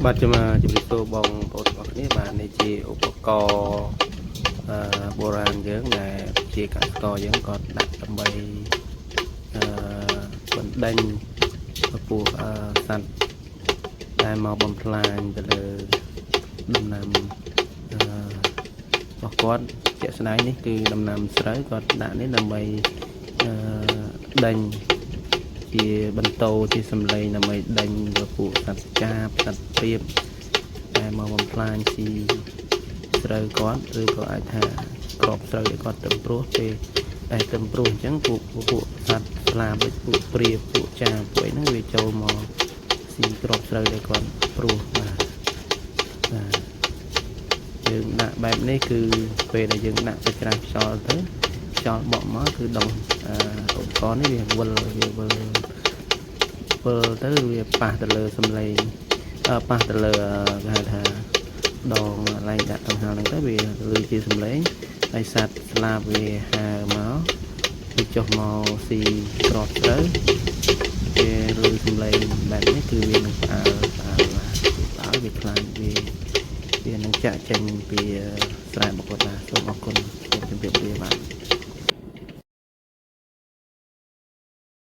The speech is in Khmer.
បាទជំរាបសួរបងប្អូនទាំងអស់គ្នាបាទនេះជាឧបករណ៍បុរាណយើងដែលជាកសិករយើងក៏ដាក់ដើម្បីបណ្ដេញពួកសត្វដែលមកបំផ្លាញទៅលើដំណាំរបស់គាត់ជាក់ស្ដែងនេះគឺដំណាំស្រូវគាត់ដាក់នេះដើម្បីដេញជាបន្តជាសម្លេងដើម្បីដេញពួកសត្វចាបសត្វព្រាបតែមកបំផ្លាញស៊ីស្រូវគាត់ឬក៏អាចថាក្របស្រូវឲ្យគាត់ទៅព្រោះពេលតែទៅព្រោះអញ្ចឹងពួកសត្វស្លាបដូចពួកព្រាបពួកចាបពួកអីហ្នឹងវាចូលមកស៊ីក្របស្រូវឲ្យគាត់ព្រោះបាទយើងដាក់បែបនេះគឺពេលដែលយើងដាក់ទៅច្រាសខ្យល់ទៅខ្យល់បក់មកគឺដងឧបករណ៍នេះវាវិលទៅវាប៉ះទៅលើសំឡេងប៉ះទៅលើគេហៅថាដងកន្លែងដាក់ដង្ហើមហ្នឹងទៅវាឮជាសំឡេងហើយសត្វស្លាបវាហើរមកវាចុះមកស៊ីក្របស្រូវវាឮសំឡេងបែបនេះគឺវានឹងផ្អើលវាខ្លាចវានឹងចាក់ចេញពីស្រែបកុតាសូមអរគុណសូមជម្រាបលាបាទ